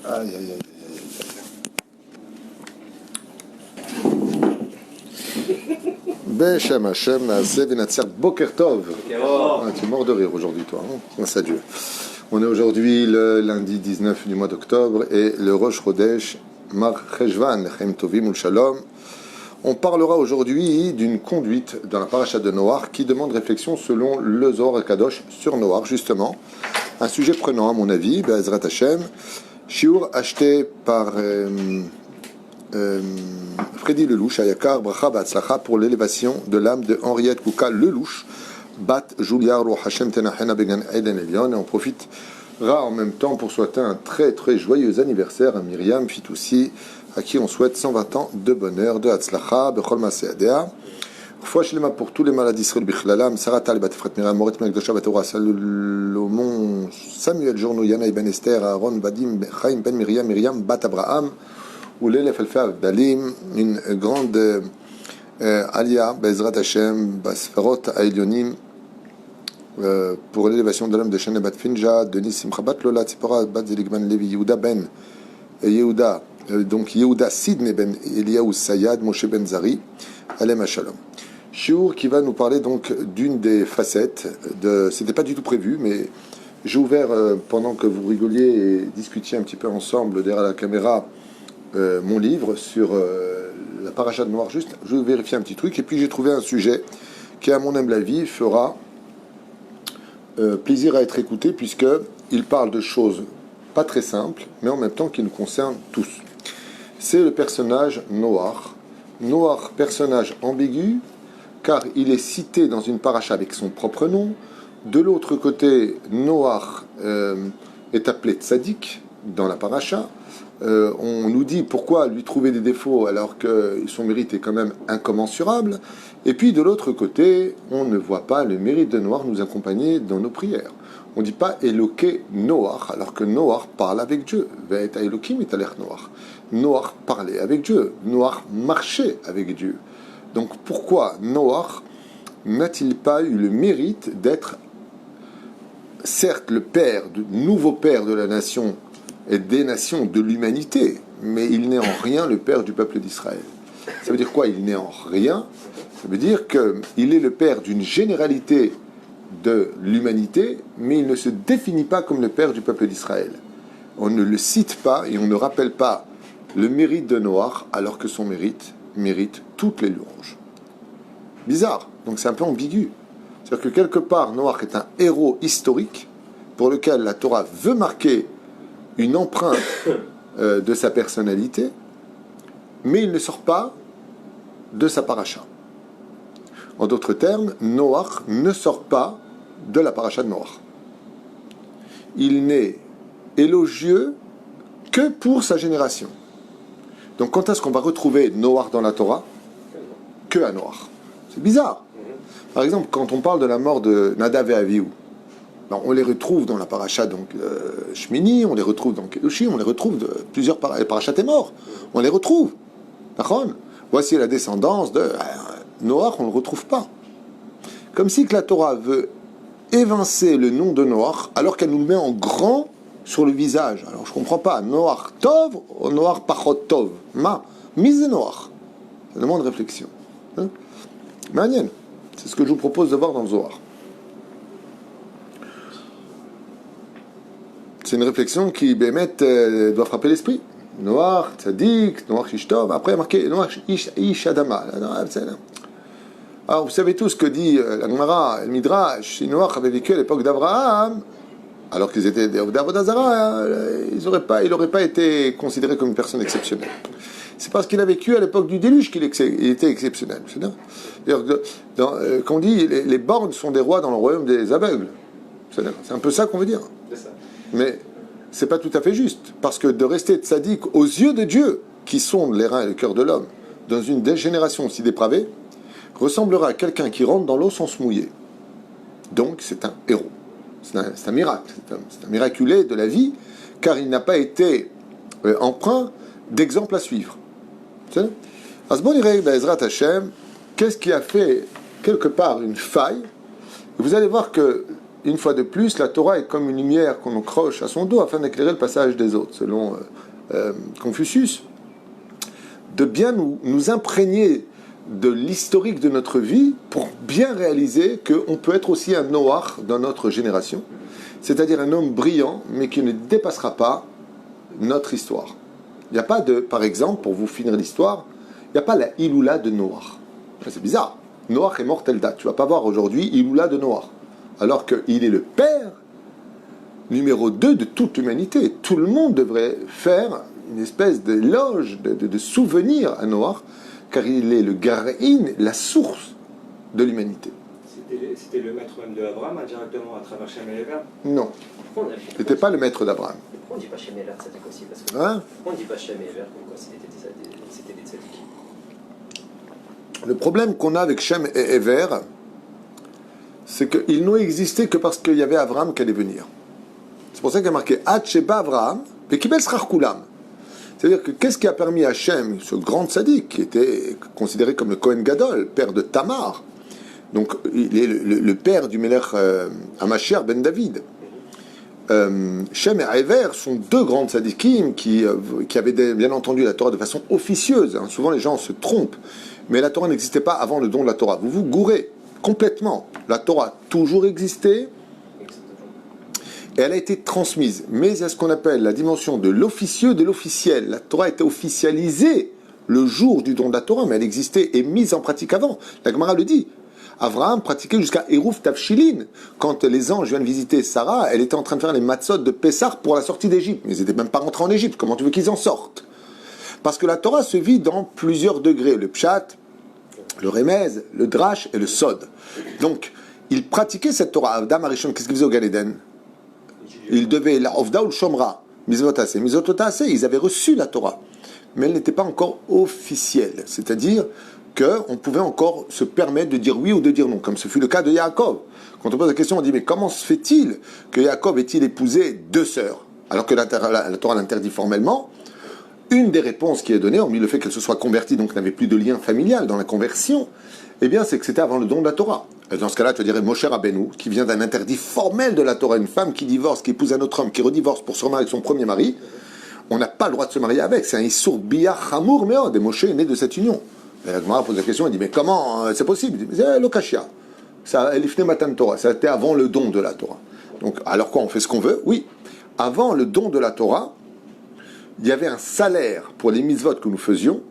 Aïe, aïe, aïe, aïe. Beshem Hashem, Naaseh V'Natzliach. Boker Tov. Ah, tu es mort de rire aujourd'hui, toi. Hein, grâce à Dieu. On est aujourd'hui le lundi 19 du mois d'octobre et le Rosh Chodesh Mar Cheshvan, Chaim Tovim Ul Shalom. On parlera aujourd'hui d'une conduite dans la paracha de Noach qui demande réflexion selon le Zohar Kadosh sur Noach, justement. Un sujet prenant, à mon avis, Be'ezrat Hashem. Shiur acheté par Freddy Lelouch, Ayakar, Bracha Ba'atzlacha, pour l'élévation de l'âme de Henriette Kouka Lelouch, Bat Julia Ruach Hashem Tenachena Began Eden Elion. Et on profitera en même temps pour souhaiter un très très joyeux anniversaire à Myriam Fitoussi, à qui on souhaite 120 ans de bonheur, de Hatzlacha, Bechol Maseadea. Fois Shlema pour tous les malades d'Israël, Bichlalam, Sarah Tal, Batfrat Miriam, Moret Melkdosha, Batora, Salomon, Samuel Journo, Yana Ben Esther, Aaron, Vadim, Chaim Ben Miriam, Miriam, Bat Abraham, ou l'élève Elfa Dalim, une grande Alia, Bezrat Hashem, Basfarot, Aelionim, pour l'élévation de l'homme de Shane Bat Finja, Denis Simcha Bat Lola, Tzipora, Bat Zeligman Levi, Yehuda Ben, Yehuda, donc Yehuda Sidney Ben Eliaou Sayad, Moshe Ben Zari, Alem Shalom. Shiur qui va nous parler donc d'une des facettes de. C'était pas du tout prévu, mais j'ai ouvert pendant que vous rigoliez et discutiez un petit peu ensemble derrière la caméra mon livre sur la paracha de Noach. Juste, je vais vérifier un petit truc et puis j'ai trouvé un sujet qui, à mon humble avis, fera plaisir à être écouté puisque il parle de choses pas très simples, mais en même temps qui nous concernent tous. C'est le personnage Noach. Noach, personnage ambigu, car il est cité dans une paracha avec son propre nom. De l'autre côté, Noach est appelé Tzadik dans la paracha. On nous dit pourquoi lui trouver des défauts alors que son mérite est quand même incommensurable. Et puis de l'autre côté, on ne voit pas le mérite de Noach nous accompagner dans nos prières. On ne dit pas Éloquer Noach alors que Noach parle avec Dieu. Ve'et Elokim et Alech Noach. Noach parlait avec Dieu. Noach marchait avec Dieu. Donc pourquoi Noach n'a-t-il pas eu le mérite d'être, certes, le père, le nouveau père de la nation et des nations de l'humanité, mais il n'est en rien le père du peuple d'Israël. Ça veut dire quoi? Il n'est en rien. Ça veut dire qu'il est le père d'une généralité de l'humanité, mais il ne se définit pas comme le père du peuple d'Israël. On ne le cite pas et on ne rappelle pas le mérite de Noach, alors que son mérite toutes les louanges. Bizarre, donc c'est un peu ambigu. C'est-à-dire que quelque part, Noach est un héros historique pour lequel la Torah veut marquer une empreinte de sa personnalité, mais il ne sort pas de sa paracha. En d'autres termes, Noach ne sort pas de la paracha de Noach. Il n'est élogieux que pour sa génération. Donc quand est-ce qu'on va retrouver Noach dans la Torah? Que à Noach. C'est bizarre. Par exemple, quand on parle de la mort de Nadav et Avihu, ben, on les retrouve dans la paracha donc Shmini, on les retrouve dans Kedoshim, on les retrouve de plusieurs parachas est mort. On les retrouve. D'accord? Voici la descendance de Noach, on ne le retrouve pas. Comme si que la Torah veut évincer le nom de Noach alors qu'elle nous le met en grand sur le visage. Alors je comprends pas, Noach Tov ou Noach Pachot Tov? Mise de Noach. Ça demande réflexion. Hein? Manienne. C'est ce que je vous propose de voir dans le Zohar. C'est une réflexion qui, bémet, doit frapper l'esprit. Noach, Tzadik, Noach Ishtov. Après, il y a marqué Noach Ish Adama. Alors, vous savez tous ce que dit la Gemara, le Midrash. Si Noach avait vécu à l'époque d'Abraham, alors qu'ils étaient des Avodazara, il n'aurait pas été considéré comme une personne exceptionnelle. C'est parce qu'il a vécu à l'époque du déluge qu'il était exceptionnel. C'est-à-dire, quand on dit les borgnes sont des rois dans le royaume des aveugles. C'est un peu ça qu'on veut dire. C'est ça. Mais c'est pas tout à fait juste. Parce que de rester tzaddik aux yeux de Dieu, qui sonde les reins et le cœur de l'homme, dans une génération aussi dépravée, ressemblera à quelqu'un qui rentre dans l'eau sans se mouiller. Donc c'est un héros. C'est un miracle. C'est un miraculé de la vie, car il n'a pas été empreint d'exemple à suivre. Be'ezrat Hashem, qu'est-ce qui a fait quelque part une faille? Vous allez voir qu'il une fois de plus, la Torah est comme une lumière qu'on accroche à son dos afin d'éclairer le passage des autres, selon Confucius. De bien nous imprégner de l'historique de notre vie pour bien réaliser qu'on peut être aussi un Noach dans notre génération, c'est-à-dire un homme brillant, mais qui ne dépassera pas notre histoire. Il n'y a pas de, par exemple, pour vous finir l'histoire, il n'y a pas la Iloula de Noach. C'est bizarre. Noach est mort telle date. Tu ne vas pas voir aujourd'hui Iloula de Noach. Alors qu'il est le père numéro 2 de toute l'humanité. Tout le monde devrait faire une espèce d'éloge, de souvenir à Noach, car il est le Gar'in, la source de l'humanité. C'était le maître même de Abraham, directement à travers Shem et Ever? Non. Il n'était pas le maître d'Abraham. Pourquoi on ne dit pas Shem et Ever tzaddik aussi? Parce que Hein? pourquoi on ne dit pas Shem et Ever comme quoi c'était des tzaddik? Le problème qu'on a avec Shem et Ever, c'est qu'ils n'ont existé que parce qu'il y avait Abraham qui allait venir. C'est pour ça qu'il y a marqué Ad Sheba Abraham, Pekibel Srach Kulam. C'est-à-dire que qu'est-ce qui a permis à Shem, ce grand tzaddik, qui était considéré comme le Kohen Gadol, père de Tamar, donc il est le père du Melech Hamashiach ben David. Shem et Ever sont deux grands tzaddikim qui avaient bien entendu la Torah de façon officieuse. Hein. Souvent les gens se trompent, mais la Torah n'existait pas avant le don de la Torah. Vous vous gourrez complètement. La Torah a toujours existé. Et elle a été transmise. Mais il y a ce qu'on appelle la dimension de l'officieux, de l'officiel. La Torah a été officialisée le jour du don de la Torah, mais elle existait et mise en pratique avant. La Gemara le dit. Abraham pratiquait jusqu'à Eruv Tavshilin. Quand les anges viennent visiter Sarah, elle était en train de faire les matzot de Pessah pour la sortie d'Égypte. Mais ils n'étaient même pas rentrés en Égypte. Comment tu veux qu'ils en sortent? Parce que la Torah se vit dans plusieurs degrés. Le Pshat, le Remez, le Drash et le Sod. Donc, ils pratiquaient cette Torah. Adam Arishon, qu'est-ce qu'il faisait au Gan Eden? Ils devaient, la Ovda ou le Shomra, Mizvotase. Mizvotase, ils avaient reçu la Torah. Mais elle n'était pas encore officielle. C'est-à-dire qu'on pouvait encore se permettre de dire oui ou de dire non, comme ce fut le cas de Yaakov. Quand on pose la question, on dit, mais comment se fait-il que Yaakov ait-il épousé deux sœurs, alors que la Torah l'interdit formellement? Une des réponses qui est donnée, hormis le fait qu'elle se soit convertie, donc n'avait plus de lien familial dans la conversion, eh bien, c'est que c'était avant le don de la Torah. Et dans ce cas-là, tu dirais Moshe Rabbeinu, qui vient d'un interdit formel de la Torah, une femme qui divorce, qui épouse un autre homme, qui redivorce pour se remarier avec son premier mari, on n'a pas le droit de se marier avec. C'est un Issour Biyah Hamour Meod, et Moshe est né de cette union. Et la Gemara pose la question, elle dit, mais comment c'est possible? Il dit, c'est l'Okashia. Ça, Elifne Matan Torah, ça a été avant le don de la Torah. Donc, alors quoi, on fait ce qu'on veut? Oui. Avant le don de la Torah, il y avait un salaire pour les mitzvot que nous faisions,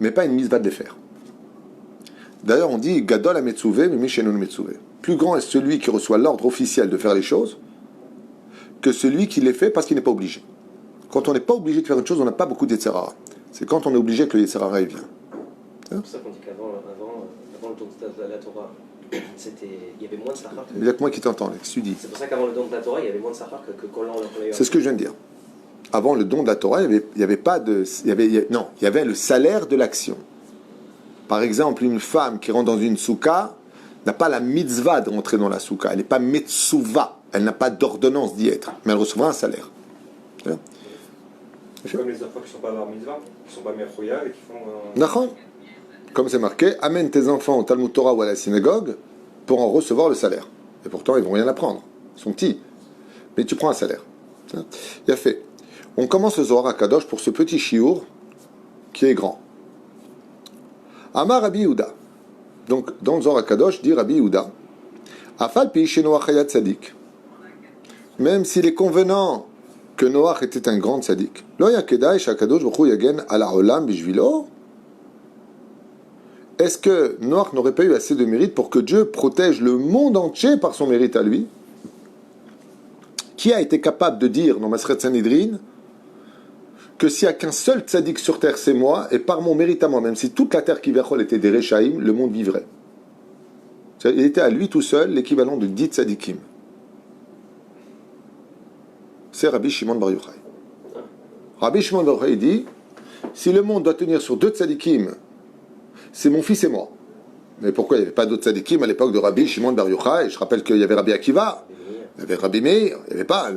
mais pas une mitzvah de les faire. D'ailleurs, on dit Gadol ha-metzouvé, mais Mishenon metzouvé. Plus grand est celui qui reçoit l'ordre officiel de faire les choses que celui qui les fait parce qu'il n'est pas obligé. Quand on n'est pas obligé de faire une chose, on n'a pas beaucoup d'Yetzirara. C'est quand on est obligé que le Yetzirara vient. C'est pour ça qu'on dit qu'avant le don de la Torah, il y avait moins de sachar. Il y a que moi qui t'entends, Alex, tu dis. C'est pour ça qu'avant le don de la Torah, il y avait moins de sachar que quand on l'a eu. C'est ce que je viens de dire. Avant le don de la Torah, il y avait pas de... il y avait le salaire de l'action. Par exemple, une femme qui rentre dans une souka n'a pas la mitzvah de rentrer dans la souka. Elle n'est pas metsuva. Elle n'a pas d'ordonnance d'y être. Mais elle recevra un salaire. C'est comme les enfants qui ne sont pas bar mitzvah, qui ne sont pas mechouya et qui font... D'accord. Comme c'est marqué, amène tes enfants au Talmud Torah ou à la synagogue pour en recevoir le salaire. Et pourtant, ils ne vont rien apprendre. Ils sont petits. Mais tu prends un salaire. Il y a fait. On commence le Zohar HaKadosh pour ce petit chiour qui est grand. Amar Rabbi Yehuda. Donc, dans le Zohar HaKadosh, dit Rabbi Yehuda, Afal pi chez Noach hayat tzadik. Même s'il est convenant que Noach était un grand tzadik, Lo yakedai shakadosh b'chu yagen ala olam bishvilo. Est-ce que Noach n'aurait pas eu assez de mérite pour que Dieu protège le monde entier par son mérite à lui? Qui a été capable de dire dans Maseret Sanhedrin que s'il n'y a qu'un seul tzaddik sur terre, c'est moi, et par mon mérite à moi, même si toute la terre qui verra était des Rechaïm, le monde vivrait. Il était à lui tout seul l'équivalent de 10 tzaddikim. C'est Rabbi Shimon Bar Yochai. Rabbi Shimon Bar Yochai dit, si le monde doit tenir sur 2 tzaddikim, c'est mon fils et moi. Mais pourquoi il n'y avait pas d'autres tzaddikim à l'époque de Rabbi Shimon Bar Yochai? Je rappelle qu'il y avait Rabbi Akiva, il y avait Rabbi Meir, il n'y avait pas...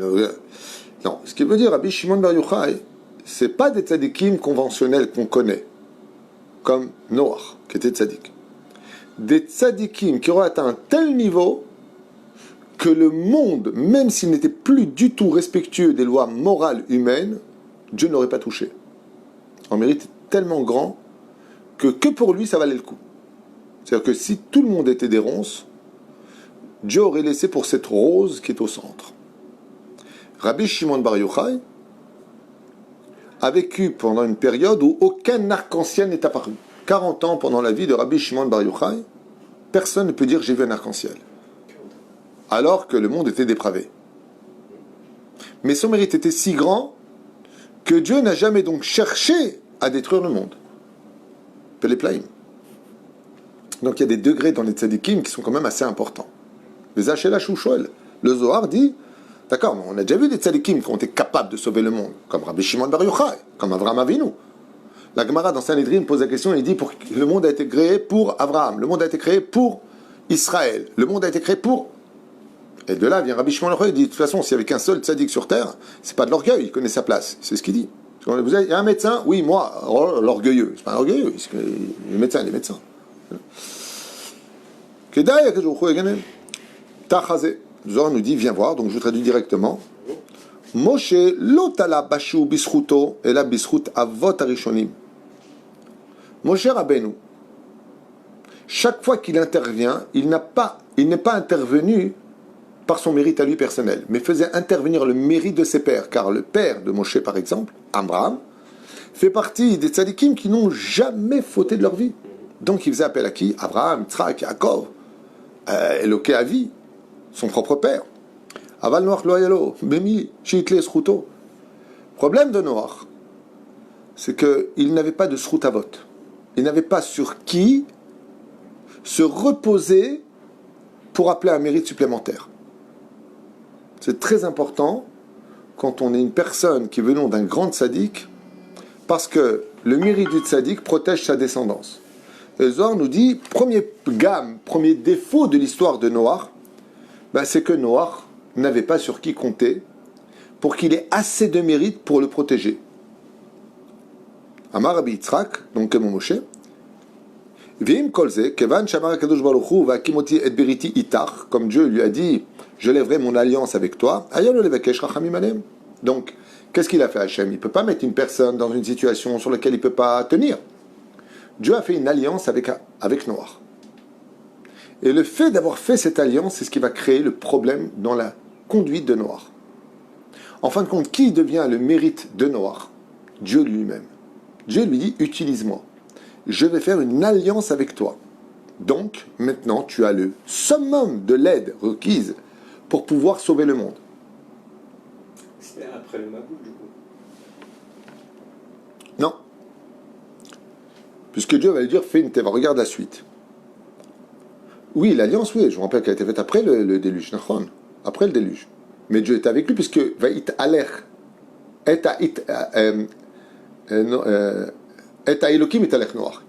Non, ce qui veut dire Rabbi Shimon Bar Yochai, c'est pas des tzaddikim conventionnels qu'on connaît, comme Noach, qui était tzaddik. Des tzaddikim qui auraient atteint un tel niveau que le monde, même s'il n'était plus du tout respectueux des lois morales humaines, Dieu ne l'aurait pas touché. Un mérite tellement grand que pour lui, ça valait le coup. C'est-à-dire que si tout le monde était des ronces, Dieu aurait laissé pour cette rose qui est au centre. Rabbi Shimon Bar Yochai a vécu pendant une période où aucun arc-en-ciel n'est apparu. 40 ans pendant la vie de Rabbi Shimon Bar Yochai, personne ne peut dire j'ai vu un arc-en-ciel. Alors que le monde était dépravé. Mais son mérite était si grand que Dieu n'a jamais donc cherché à détruire le monde. Peleplaim. Donc il y a des degrés dans les tzadikim qui sont quand même assez importants. Les Hachela Chouchol. Le Zohar dit, d'accord, on a déjà vu des tzadikim qui ont été capables de sauver le monde, comme Rabbi Shimon Bar Yochai, comme Avraham Avinu. La Gemara dans Sanhedrin pose la question, il dit, le monde a été créé pour Avraham, le monde a été créé pour Israël, le monde a été créé pour... Et de là vient Rabbi Shimon Bar Yochai, il dit, de toute façon, s'il n'y avait qu'un seul tzadik sur terre, c'est pas de l'orgueil, il connaît sa place, c'est ce qu'il dit. Vous avez, il y a un médecin, oui, moi, oh, l'orgueilleux, c'est pas un orgueilleux, les médecins, les médecins. Kedai, que je vous Tachazé. Zohar nous dit, viens voir, donc je traduis directement. Moshe lotala bashu bisruto et la bisrut avot arishonim. Moshe Rabbeinu, chaque fois qu'il intervient, il n'est pas intervenu par son mérite à lui personnel, mais faisait intervenir le mérite de ses pères, car le père de Moshe, par exemple, Abraham, fait partie des tzadikim qui n'ont jamais fauté de leur vie. Donc il faisait appel à qui? Abraham, Yitzhak, Yaakov, Eloké Avi, son propre père. Aval Noach loyalo, Bemi, Shiitle Sruto. Problème de Noach, c'est qu'il n'avait pas de Srutavot. Il n'avait pas sur qui se reposer pour appeler un mérite supplémentaire. C'est très important quand on est une personne qui venons d'un grand tzaddik, parce que le mérite du tzaddik protège sa descendance. Le Zohar nous dit, premier défaut de l'histoire de Noach, c'est que Noach n'avait pas sur qui compter pour qu'il ait assez de mérite pour le protéger. Amar Rabbi Yitzhak, donc comme Moshe, Vim kolze, kevan shamar kadosh baruch hu vakimoti et beriti itach, comme Dieu lui a dit, je lèverai mon alliance avec toi. Ayalo levakesh rachamim alem. Donc, qu'est-ce qu'il a fait Hachem? Il ne peut pas mettre une personne dans une situation sur laquelle il ne peut pas tenir. Dieu a fait une alliance avec Noach. Et le fait d'avoir fait cette alliance, c'est ce qui va créer le problème dans la conduite de Noach. En fin de compte, qui devient le mérite de Noach? Dieu lui-même. Dieu lui dit, utilise-moi. Je vais faire une alliance avec toi. Donc, maintenant, tu as le summum de l'aide requise pour pouvoir sauver le monde. C'était après le Maboul, du coup. Non. Puisque Dieu va lui dire, fais une teva, regarde la suite. Oui, l'alliance, oui, je vous rappelle qu'elle a été faite après le déluge, après le déluge. Mais Dieu était avec lui, puisque Va'it Aler,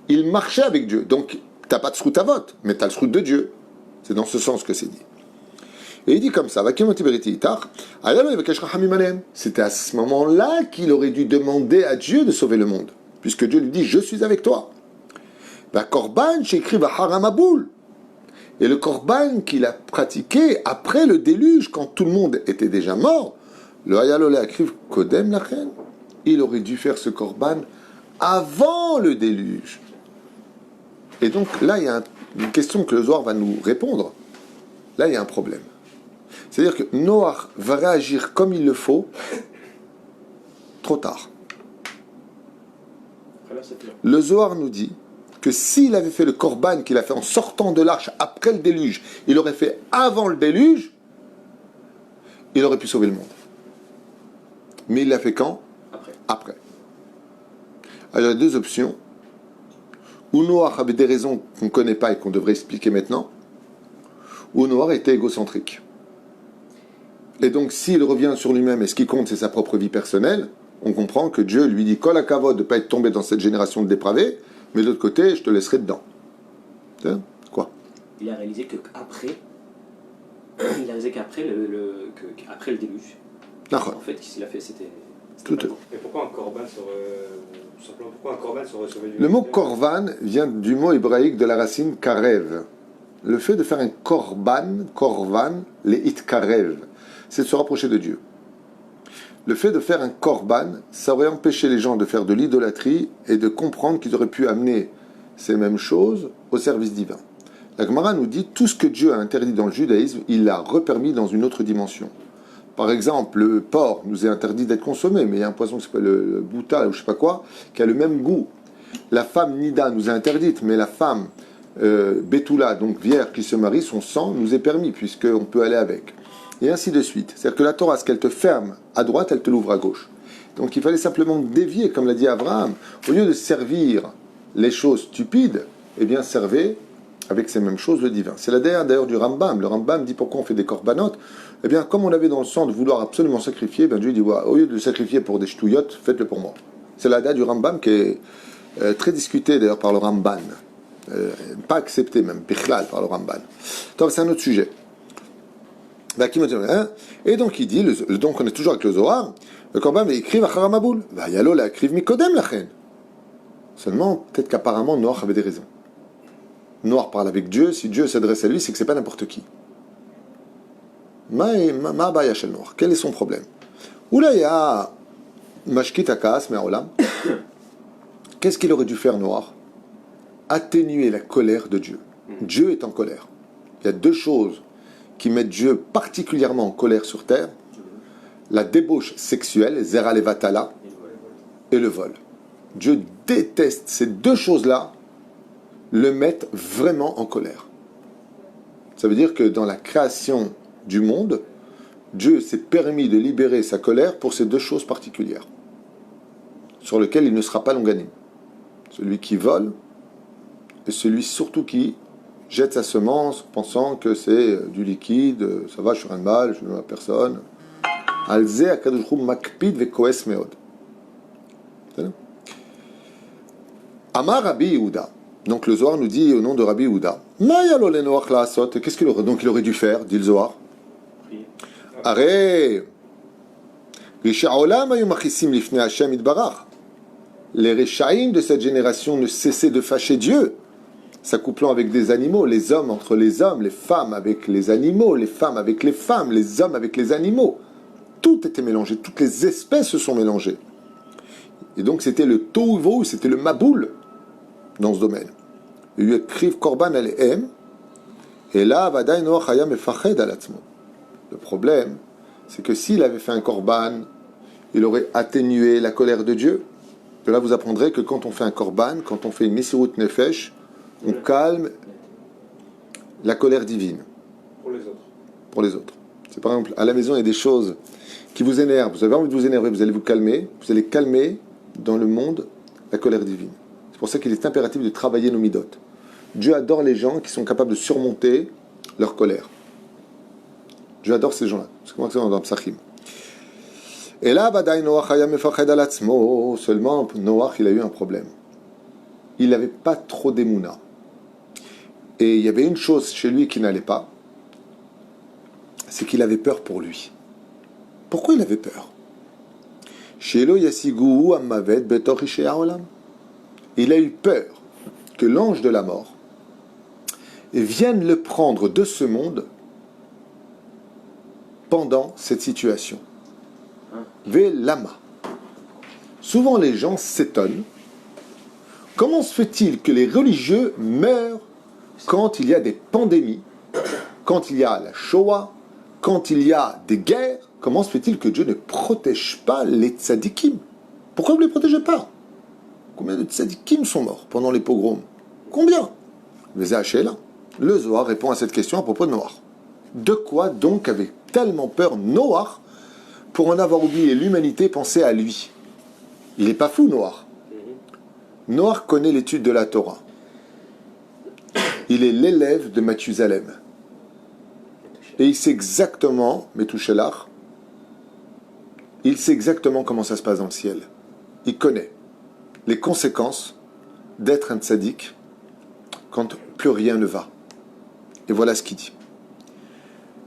il marchait avec Dieu. Donc, tu n'as pas de srout à vote, mais tu as le srout de Dieu. C'est dans ce sens que c'est dit. Et il dit comme ça, c'était à ce moment-là qu'il aurait dû demander à Dieu de sauver le monde, puisque Dieu lui dit, je suis avec toi. Et le korban qu'il a pratiqué après le déluge, quand tout le monde était déjà mort, le hayalole akriv kodem lachen, il aurait dû faire ce korban avant le déluge. Et donc là, il y a une question que le Zohar va nous répondre. Là, il y a un problème. C'est-à-dire que Noach va réagir comme il le faut trop tard. Le Zohar nous dit que s'il avait fait le korban qu'il a fait en sortant de l'arche après le déluge, il aurait fait avant le déluge, il aurait pu sauver le monde. Mais il l'a fait quand? Après. Alors il y a deux options. Ou Noach avait des raisons qu'on ne connaît pas et qu'on devrait expliquer maintenant, ou Noach était égocentrique. Et donc s'il revient sur lui-même et ce qui compte c'est sa propre vie personnelle, on comprend que Dieu lui dit Kol hakavod de ne pas être tombé dans cette génération de dépravés, mais de l'autre côté, je te laisserai dedans. C'est quoi? Il a réalisé qu'après le déluge, en fait, ce qu'il a fait, c'était tout. Et pourquoi un korban serait sauvé du Le mot korban vient du mot hébraïque de la racine karev. le fait de faire un korban, les itkarev, c'est de se rapprocher de Dieu. Le fait de faire un korban, ça aurait empêché les gens de faire de l'idolâtrie et de comprendre qu'ils auraient pu amener ces mêmes choses au service divin. La Gemara nous dit tout ce que Dieu a interdit dans le judaïsme, il l'a repermis dans une autre dimension. Par exemple, le porc nous est interdit d'être consommé, mais il y a un poisson qui s'appelle le bouta ou je sais pas quoi, qui a le même goût. La femme nida nous est interdite, mais la femme Betula, donc vierge qui se marie, son sang nous est permis, puisqu'on peut aller avec. Et ainsi de suite. C'est-à-dire que la Torah, ce qu'elle te ferme à droite, elle te l'ouvre à gauche. Donc il fallait simplement dévier, comme l'a dit Abraham. Au lieu de servir les choses stupides, eh bien servez avec ces mêmes choses le divin. C'est la d'ailleurs du Rambam. Le Rambam dit pourquoi on fait des korbanot. Eh bien, comme on avait dans le sang de vouloir absolument sacrifier, ben Dieu dit ouais, au lieu de le sacrifier pour des ch'touillottes, faites-le pour moi. C'est la du Rambam qui est très discutée d'ailleurs par le Ramban. Pas accepté même, bichlal, par le Ramban. Donc c'est un autre sujet. Et donc il dit, donc on est toujours avec le Zohar, le Korban va écrire Achara Maboul. Va yalo la écrive Mikodem Lachen. Seulement, peut-être qu'apparemment Noach avait des raisons. Noach parle avec Dieu, si Dieu s'adresse à lui, c'est que c'est pas n'importe qui. Ma baya shel Noach. Quel est son problème? Oulaya Mashkit Akas Me'olam. Qu'est-ce qu'il aurait dû faire Noach? Atténuer la colère de Dieu. Dieu est en colère. Il y a deux choses qui mettent Dieu particulièrement en colère sur terre: la débauche sexuelle, Zera Levatala, et le vol. Dieu déteste ces deux choses-là, le mettent vraiment en colère. Ça veut dire que dans la création du monde, Dieu s'est permis de libérer sa colère pour ces deux choses particulières, sur lesquelles il ne sera pas longanime. Celui qui vole, et celui surtout qui jette sa semence pensant que c'est du liquide, ça va, je suis rien de mal, je ne vois personne. Alze akadosh hu makpid vekoes meod. Amar Rabbi Yehuda. Donc le Zohar nous dit au nom de Rabbi Yehuda. Ma yalo le Noach laasot. Qu'est-ce qu'il aurait donc il aurait dû faire, dit le Zohar. Arrête. Risha olam ayu machisim lifnei Hashem itbarach. Les Réchaïm de cette génération ne cessaient de fâcher Dieu, s'accouplant avec des animaux, les hommes entre les hommes, les femmes avec les animaux, les femmes avec les femmes, les hommes avec les animaux. Tout était mélangé, toutes les espèces se sont mélangées. Et donc c'était le tohu, c'était le maboul dans ce domaine. Il y a kriv korban alehem, et là, vadaï noach hayam efached alatzmo. Le problème, c'est que s'il avait fait un korban, il aurait atténué la colère de Dieu. De là, vous apprendrez que quand on fait un korban, quand on fait une mesirut nefesh, on calme la colère divine. Pour les autres. Pour les autres. C'est par exemple, à la maison, il y a des choses qui vous énervent. Vous avez envie de vous énerver, vous allez vous calmer. Vous allez calmer dans le monde la colère divine. C'est pour ça qu'il est impératif de travailler nos midot. Dieu adore les gens qui sont capables de surmonter leur colère. Dieu adore ces gens-là. C'est comme ça dans Psachim. Et là, seulement Noach, il a eu un problème. Il n'avait pas trop d'émouna. Et il y avait une chose chez lui qui n'allait pas, c'est qu'il avait peur pour lui. Pourquoi il avait peur? Il a eu peur que l'ange de la mort vienne le prendre de ce monde pendant cette situation. Lama. Souvent les gens s'étonnent. Comment se fait-il que les religieux meurent quand il y a des pandémies, quand il y a la Shoah, quand il y a des guerres? Comment se fait-il que Dieu ne protège pas les tzadikim? Pourquoi vous ne les protégez pas? Combien de tzadikim sont morts pendant les pogroms? Combien? Le Zohar répond à cette question à propos de Noach. De quoi donc avait tellement peur Noach pour en avoir oublié l'humanité, penser à lui? Il n'est pas fou, Noach. Noach connaît l'étude de la Torah. Il est l'élève de Mathusalem. Et il sait exactement, Metouchelach, il sait exactement comment ça se passe dans le ciel. Il connaît les conséquences d'être un tzaddik quand plus rien ne va. Et voilà ce qu'il dit.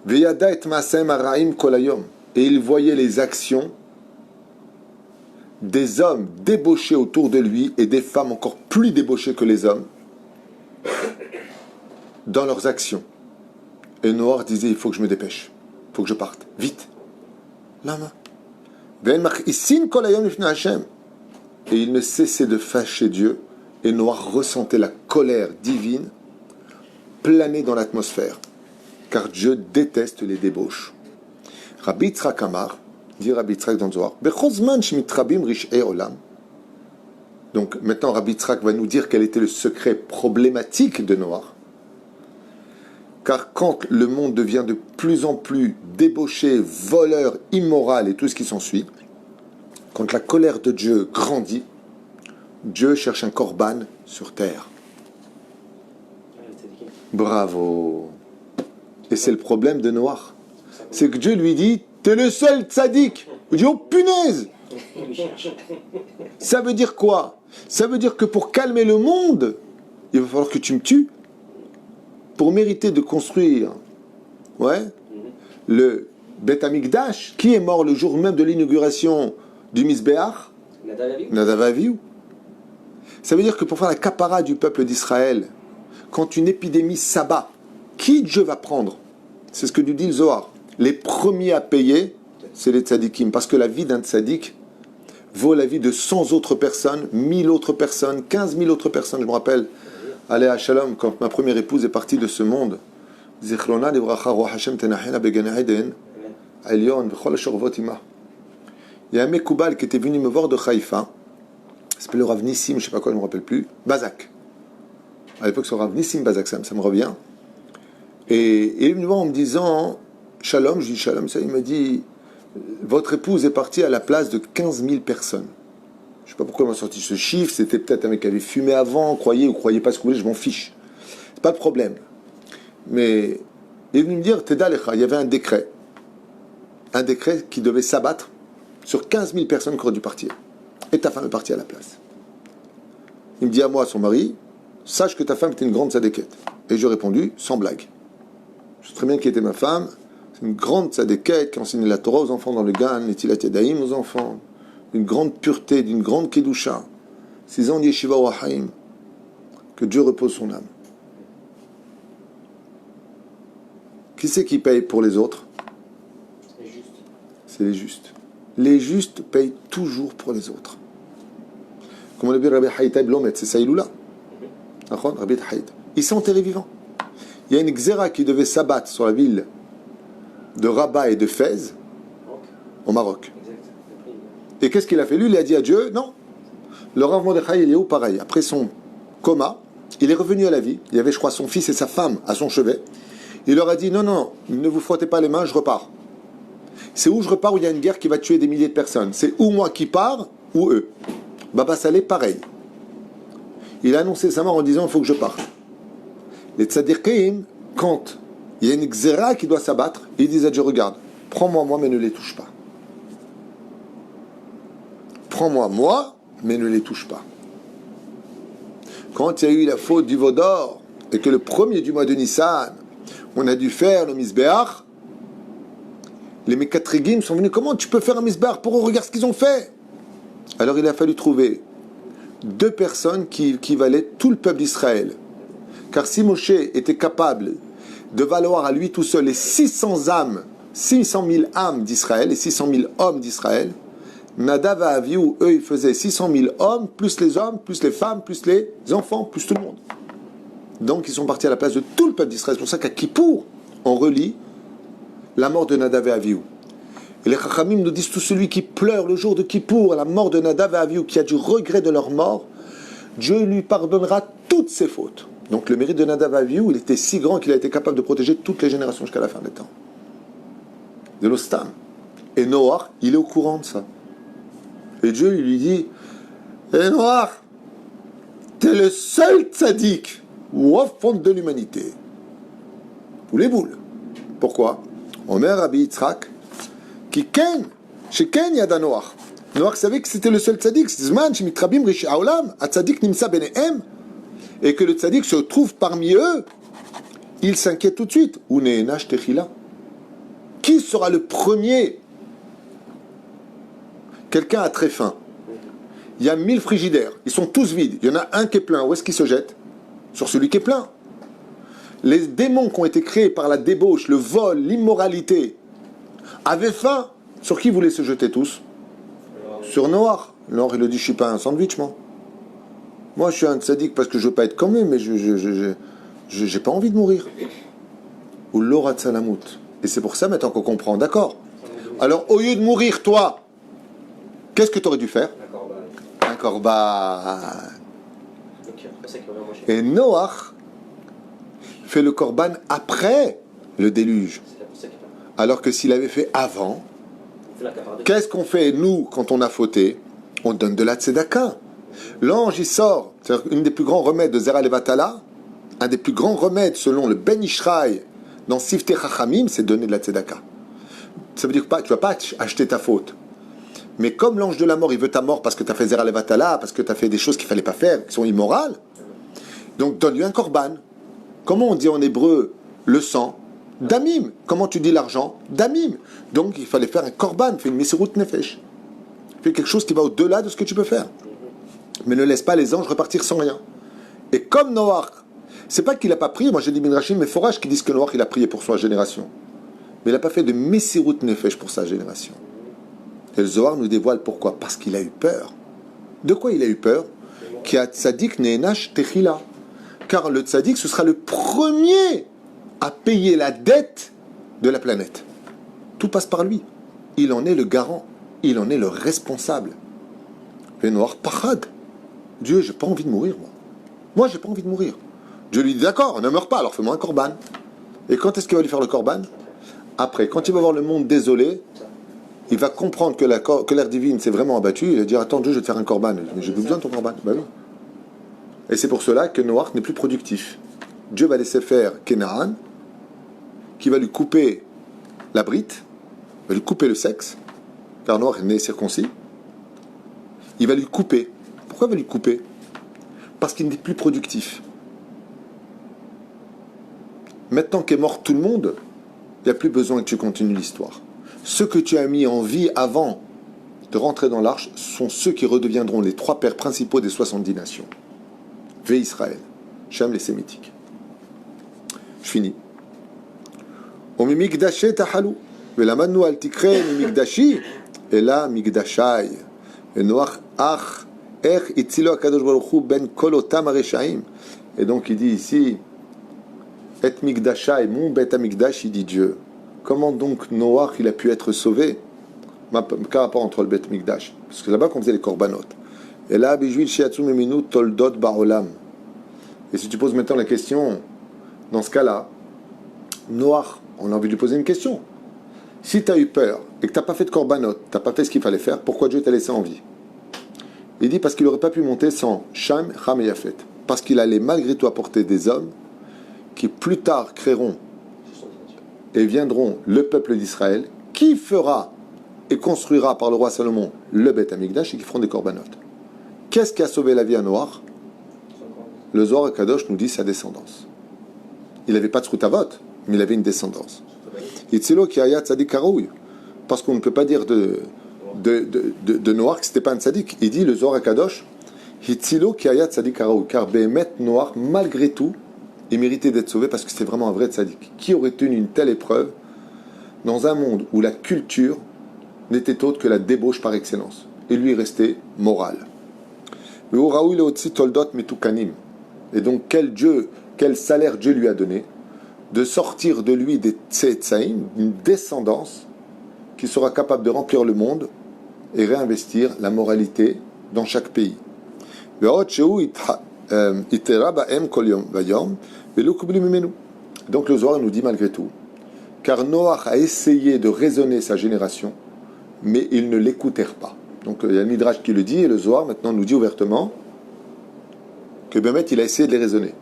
Veyada et masem araim kolayom. Et il voyait les actions des hommes débauchés autour de lui et des femmes encore plus débauchées que les hommes. dans leurs actions. Et Noach disait, il faut que je me dépêche, il faut que je parte, vite. Lama. Et il ne cessait de fâcher Dieu, et Noach ressentait la colère divine planer dans l'atmosphère, car Dieu déteste les débauches. Rabbi Yitzhak Amar, dit Rabbi Yitzhak dans le Zohar, donc maintenant Rabbi Yitzhak va nous dire quel était le secret problématique de Noach. Car quand le monde devient de plus en plus débauché, voleur, immoral et tout ce qui s'ensuit, quand la colère de Dieu grandit, Dieu cherche un korban sur terre. Bravo. Et c'est le problème de Noach. C'est que Dieu lui dit, t'es le seul tzaddik. Il dit, oh punaise. Ça veut dire quoi? Ça veut dire que pour calmer le monde, il va falloir que tu me tues. Pour mériter de construire le Beth Amikdash, qui est mort le jour même de l'inauguration du Misbéach? Nadav Avihu. Ça veut dire que pour faire la kapara du peuple d'Israël, quand une épidémie s'abat, qui Dieu va prendre? C'est ce que nous dit le Zohar. Les premiers à payer, c'est les tzadikim, parce que la vie d'un tzadik vaut la vie de 100 autres personnes, 1000 autres personnes, 15 000 autres personnes. Je me rappelle, Aléa Shalom, quand ma première épouse est partie de ce monde, Zichrona livracha roh Hashem tenachena began Eden, Elyon v'chol hashorvot ima. Il y a un Mekoubal qui était venu me voir de Haïfa, il s'appelle le Rav Nissim, je ne sais pas quoi, je ne me rappelle plus, Bazak. À l'époque, c'est le Rav Nissim Bazak, ça me revient. Et il est venu me voir en me disant, Shalom, je dis Shalom, ça, il m'a dit, votre épouse est partie à la place de 15 000 personnes. Je ne sais pas pourquoi il m'a sorti ce chiffre, c'était peut-être un mec qui avait fumé avant, croyez ou croyez pas ce que vous voulez, je m'en fiche. C'est pas de problème. Mais il est venu me dire, Teda Lecha, il y avait un décret qui devait s'abattre sur 15 000 personnes qui auraient dû partir. Et ta femme est partie à la place. Il me dit à moi, son mari, sache que ta femme était une grande tzadékette. Et je lui ai répondu, sans blague. Je sais très bien qui était ma femme. C'est une grande tzadékette qui enseignait la Torah aux enfants dans le Gan, les Tilat Yadayim aux enfants. D'une grande pureté, d'une grande kedusha. 6 ans d'Yeshiva Wahaim. Que Dieu repose son âme. Qui c'est qui paye pour les autres? Les justes. C'est les justes. Les justes payent toujours pour les autres. Comme on l'a dit, Rabbi Haïtaïb Lomet, c'est ça, Iloula. Rabbi Haïtaïb. Il s'est enterré vivant. Il y a une xéra qui devait s'abattre sur la ville de Rabat et de Fès, au Maroc. Et qu'est-ce qu'il a fait? Lui, il a dit à Dieu, non. Le Rav Mordechai Eliyahu, pareil. Après son coma, il est revenu à la vie. Il y avait, je crois, son fils et sa femme à son chevet. Il leur a dit, non, non, ne vous frottez pas les mains, je repars. C'est où je repars où il y a une guerre qui va tuer des milliers de personnes. C'est ou moi qui pars, ou eux. Baba Saleh, pareil. Il a annoncé sa mort en disant, il faut que je parte. Les tzadikim, quand il y a une xéra qui doit s'abattre, ils disent à Dieu, regarde, prends-moi moi, mais ne les touche pas. Prends-moi moi, mais ne les touche pas. Quand il y a eu la faute du veau d'or, et que le premier du mois de Nissan, on a dû faire le Misbéach, les Mekatrigim sont venus, comment tu peux faire un Misbéach pour eux, regarde ce qu'ils ont fait. Alors il a fallu trouver 2 personnes qui valaient tout le peuple d'Israël. Car si Moshe était capable de valoir à lui tout seul les 600 000 âmes d'Israël, les 600 000 hommes d'Israël, Nadav et Avihu, eux, ils faisaient 600 000 hommes, plus les hommes, plus les femmes, plus les enfants, plus tout le monde. Donc ils sont partis à la place de tout le peuple d'Israël. C'est pour ça qu'à Kippour, on relit la mort de Nadav et Avihu. Et les Chachamim nous disent, tout celui qui pleure le jour de Kippour, à la mort de Nadav et Avihu, qui a du regret de leur mort, Dieu lui pardonnera toutes ses fautes. Donc le mérite de Nadav et Avihu, il était si grand qu'il a été capable de protéger toutes les générations jusqu'à la fin des temps. De l'Ostam. Et Noach, il est au courant de ça. Et Dieu lui dit, eh Noach, t'es le seul tzaddik ou enfant de l'humanité. Pour les boules. Pourquoi? Omer Rabbi Yitzhak, qui ken, chez Ken Yada Noach. Noach savait que c'était le seul tzaddik, Zman, Shemitrabim, Rishi Aolam, a tzaddik Nimsa Benehem, et que le tzaddik se trouve parmi eux, il s'inquiète tout de suite. Une'enash Techila. Qui sera le premier? Quelqu'un a très faim. Il y a 1000 frigidaires. Ils sont tous vides. Il y en a un qui est plein. Où est-ce qu'il se jette? Sur celui qui est plein. les démons qui ont été créés par la débauche, le vol, l'immoralité, avaient faim. Sur qui voulaient se jeter tous? Sur Noach. Noach, il a dit, je suis pas un sandwich, moi. Moi, je suis un tzaddik parce que je veux pas être comme eux, mais j'ai pas envie de mourir. Ou l'orat salamut. Et c'est pour ça maintenant qu'on comprend. D'accord. Alors, au lieu de mourir, toi, qu'est-ce que tu aurais dû faire? Un korban. Et Noach fait le korban après le déluge. Alors que s'il avait fait avant, qu'est-ce qu'on fait, nous, quand on a fauté? On donne de la tzedaka. L'ange, il sort. C'est une des plus grands remèdes de Zera Levatala. Un des plus grands remèdes, selon le Ben Ishraï, dans Siftei Chachamim, c'est donner de la tzedaka. Ça veut dire que tu ne vas pas acheter ta faute. Mais comme l'ange de la mort, il veut ta mort parce que tu as fait Zera Levatala, parce que tu as fait des choses qu'il ne fallait pas faire, qui sont immorales, donc donne-lui un korban. Comment on dit en hébreu le sang? Damim. Comment tu dis l'argent? Damim. Donc il fallait faire un korban, fais une mesirut nefesh. Fais quelque chose qui va au-delà de ce que tu peux faire. Mais ne laisse pas les anges repartir sans rien. Et comme Noach, c'est pas qu'il n'a pas prié, moi j'ai dit Midrashim, mais Forage qui disent que Noach il a prié pour sa génération. Mais il n'a pas fait de mesirut nefesh pour sa génération. Et le Zohar nous dévoile pourquoi. Parce qu'il a eu peur. De quoi il a eu peur? Qui a tzadik ne'enash techila. Car le tzadik, ce sera le premier à payer la dette de la planète. Tout passe par lui. Il en est le garant. Il en est le responsable. Et Noach, pachad. Dieu, j'ai pas envie de mourir, moi. Moi, j'ai pas envie de mourir. Dieu lui dit, d'accord, ne meurs pas, alors fais-moi un korban. Et quand est-ce qu'il va lui faire le korban? Après, quand il va voir le monde désolé, il va comprendre que la colère divine s'est vraiment abattue. Il va dire, attends, Dieu, je vais te faire un korban. Mais j'ai plus besoin de ton korban. Ben oui. Et c'est pour cela que Noach n'est plus productif. Dieu va laisser faire Kénaan, qui va lui couper la brite, va lui couper le sexe, car Noach est né circoncis. Il va lui couper. Pourquoi il va lui couper? Parce qu'il n'est plus productif. Maintenant qu'est mort tout le monde, il n'y a plus besoin que tu continues l'histoire. Ceux que tu as mis en vie avant de rentrer dans l'arche sont ceux qui redeviendront les 3 pères principaux des 70 nations. Vé Israël, Shem les Sémitiques. Je finis. Au mimikdaché tahalou, velamadnu al tikre mimikdashi, et là migdashai, et noach ach, ech itzilo akadosh baruch hu ben kol otam hareshaim. Et donc il dit ici, et migdashai, mon bet amigdash, il dit Dieu. Comment donc Noach il a pu être sauvé? Quel rapport entre le bet migdash? Parce que là-bas qu'on faisait les korbanot. Et là, bijuil shiatsu meminu toldot baolam. Et si tu poses maintenant la question, dans ce cas-là, Noach, on a envie de lui poser une question. Si tu as eu peur et que tu n'as pas fait de korbanot, tu n'as pas fait ce qu'il fallait faire, pourquoi Dieu t'a laissé en vie? Il dit parce qu'il n'aurait pas pu monter sans Shem, Ham et Yafet. Parce qu'il allait malgré tout apporter des hommes qui plus tard créeront et viendront le peuple d'Israël, qui fera et construira par le roi Salomon le Beth Amikdash et qui feront des korbanot. Qu'est-ce qui a sauvé la vie à Noach? Le Zohar Kadosh nous dit sa descendance. Il n'avait pas de Srutavot, mais il avait une descendance. Itzilo ki hayat tzadik karouy. Parce qu'on ne peut pas dire de Noach que ce n'était pas un tzadik. Il dit le Zohar Kadosh, Itzilo ki hayat tzadik karouy. Car Behemet Noach, malgré tout, il méritait d'être sauvé parce que c'était vraiment un vrai tzadik. Qui aurait tenu une telle épreuve dans un monde où la culture n'était autre que la débauche par excellence? Et lui est resté moral. Et donc quel salaire Dieu lui a donné de sortir de lui des tsetsaïm, une descendance qui sera capable de remplir le monde et réinvestir la moralité dans chaque pays. Donc le Zohar nous dit malgré tout, car Noach a essayé de raisonner sa génération, mais ils ne l'écoutèrent pas. Donc il y a le Midrash qui le dit, et le Zohar maintenant nous dit ouvertement que Bémet il a essayé de les raisonner.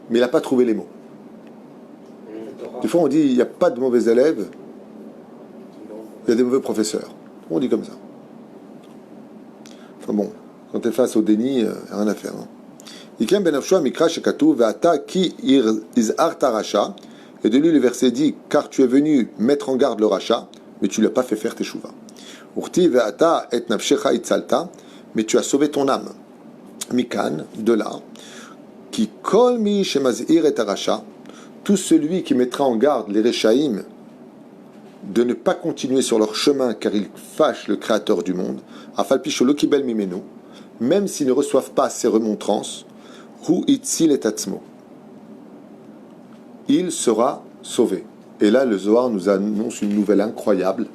Mais il n'a pas trouvé les mots. Des fois on dit il n'y a pas de mauvais élèves, il y a des mauvais professeurs. On dit comme ça. Enfin bon, quand tu es face au déni, il n'y a rien à faire. Ikem ben Afshua mikra shekatu ve'ata ki iz'arta racha. Et de lui le verset dit car tu es venu mettre en garde le rachat, mais tu ne l'as pas fait faire teshuva. Urti ve'ata et nafshecha itzalta, mais tu as sauvé ton âme. Mikan, de là, Ki kol mi shemazir et aracha, tout celui qui mettra en garde les Réchaïm de ne pas continuer sur leur chemin car ils fâchent le Créateur du monde, afalpi shelo kibel mimenu, même s'ils ne reçoivent pas ses remontrances, hu itzil et atzmo, il sera sauvé. Et là, le Zohar nous annonce une nouvelle incroyable,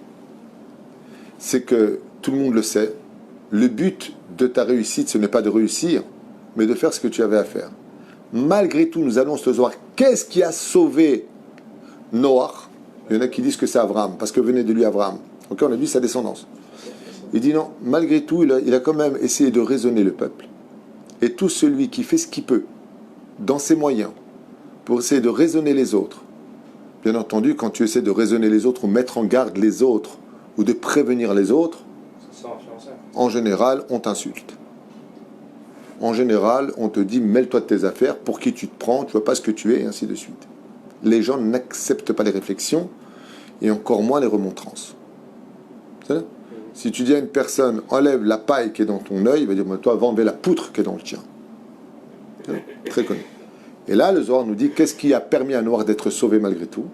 c'est que tout le monde le sait, le but de ta réussite, ce n'est pas de réussir, mais de faire ce que tu avais à faire. Malgré tout, nous annonce le Zohar, qu'est-ce qui a sauvé Noach? Il y en a qui disent que c'est Abraham, parce que venait de lui Abraham. Ok, on a vu sa descendance. Il dit non, malgré tout, il a quand même essayé de raisonner le peuple. Et tout celui qui fait ce qu'il peut, dans ses moyens, pour essayer de raisonner les autres. Bien entendu, quand tu essaies de raisonner les autres ou mettre en garde les autres, ou de prévenir les autres, en général, on t'insulte. En général, on te dit, mêle-toi de tes affaires, pour qui tu te prends, tu vois pas ce que tu es, et ainsi de suite. Les gens n'acceptent pas les réflexions, et encore moins les remontrances. C'est-à-dire, si tu dis à une personne, enlève la paille qui est dans ton œil, il va dire, toi, va enlever la poutre qui est dans le tien. Très connu. Et là, le Zohar nous dit, qu'est-ce qui a permis à Noach d'être sauvé malgré tout?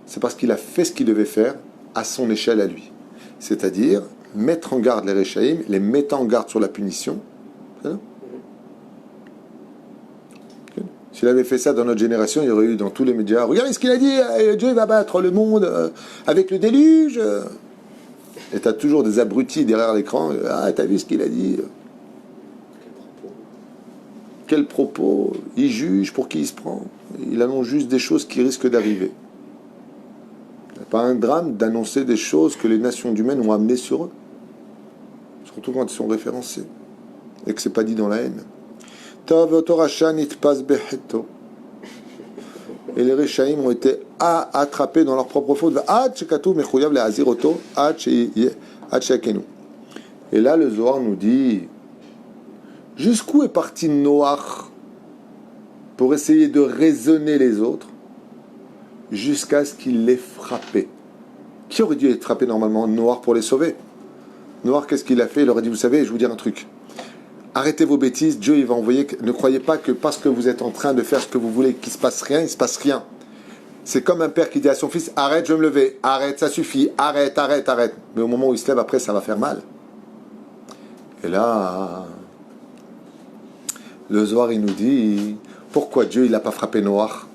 C'est parce qu'il a fait ce qu'il devait faire à son échelle à lui. C'est-à-dire, mettre en garde les Réchaïm, les mettant en garde sur la punition. S'il avait fait ça dans notre génération, il y aurait eu dans tous les médias, regardez ce qu'il a dit, Dieu va battre le monde avec le déluge. Et tu as toujours des abrutis derrière l'écran, ah, t'as vu ce qu'il a dit? Quel propos? Il juge, pour qui il se prend? Il annonce juste des choses qui risquent d'arriver. Il n'y a pas un drame d'annoncer des choses que les nations humaines ont amenées sur eux. Surtout quand ils sont référencés. Et que ce n'est pas dit dans la haine. Et les Réchaïm ont été attrapés dans leur propre faute. Et là, le Zohar nous dit, jusqu'où est parti Noach pour essayer de raisonner les autres jusqu'à ce qu'il les frappe? Qui aurait dû être frappé normalement? Noach, pour les sauver. Noach, qu'est-ce qu'il a fait? Il aurait dit, vous savez, je vais vous dire un truc. Arrêtez vos bêtises, Dieu il va envoyer. Ne croyez pas que parce que vous êtes en train de faire ce que vous voulez qu'il ne se passe rien, il ne se passe rien. C'est comme un père qui dit à son fils, arrête, je vais me lever, arrête, ça suffit, arrête. Mais au moment où il se lève, après, ça va faire mal. Et là, le Zohar, il nous dit, pourquoi Dieu il n'a pas frappé Noach?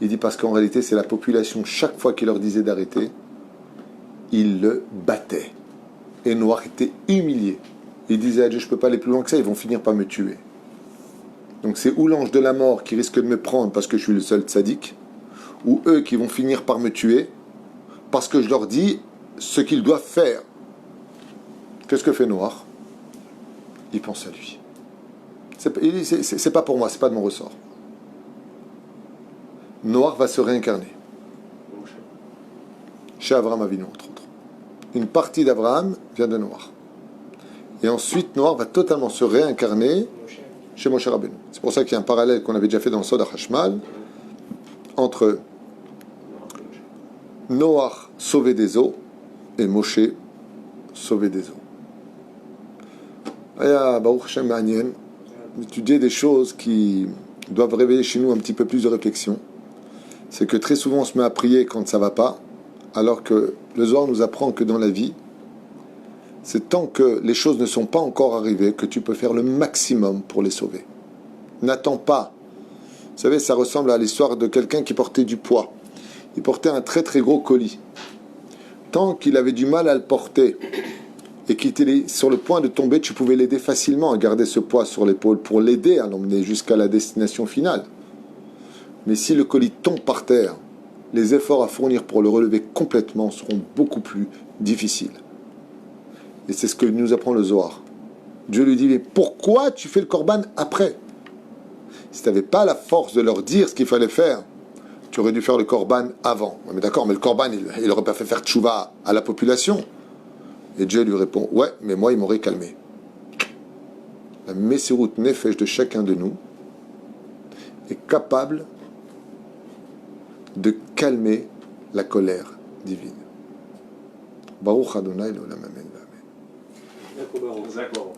Il dit parce qu'en réalité, c'est la population, chaque fois qu'il leur disait d'arrêter, il le battait. Et Noach était humilié. Il disait à Dieu, je ne peux pas aller plus loin que ça, ils vont finir par me tuer. Donc c'est ou l'ange de la mort qui risque de me prendre parce que je suis le seul tzaddik, ou eux qui vont finir par me tuer parce que je leur dis ce qu'ils doivent faire. Qu'est-ce que fait Noach? Il pense à lui. C'est pas pour moi, c'est pas de mon ressort. Noach va se réincarner. Chez Abraham Avinu, entre autres. Une partie d'Abraham vient de Noach. Et ensuite, Noach va totalement se réincarner chez Moshe Rabbeinu. C'est pour ça qu'il y a un parallèle qu'on avait déjà fait dans le Sod HaChashmal entre Noach sauvé des eaux et Moshe sauvé des eaux. Baruch Hashem Ma'anien, étudier des choses qui doivent réveiller chez nous un petit peu plus de réflexion. C'est que très souvent on se met à prier quand ça ne va pas, alors que le Zohar nous apprend que dans la vie, c'est tant que les choses ne sont pas encore arrivées que tu peux faire le maximum pour les sauver. N'attends pas. Vous savez, ça ressemble à l'histoire de quelqu'un qui portait du poids. Il portait un très très gros colis. Tant qu'il avait du mal à le porter et qu'il était sur le point de tomber, tu pouvais l'aider facilement à garder ce poids sur l'épaule pour l'aider à l'emmener jusqu'à la destination finale. Mais si le colis tombe par terre, les efforts à fournir pour le relever complètement seront beaucoup plus difficiles. Et c'est ce que nous apprend le Zohar. Dieu lui dit, mais pourquoi tu fais le korban après? Si tu n'avais pas la force de leur dire ce qu'il fallait faire, tu aurais dû faire le korban avant. Ouais, mais d'accord, mais le korban, il n'aurait pas fait faire tchouva à la population. Et Dieu lui répond, ouais, mais moi, il m'aurait calmé. La Messirut Nefesh de chacun de nous est capable de calmer la colère divine. Baruch Adonai l'olam amen. D'accord.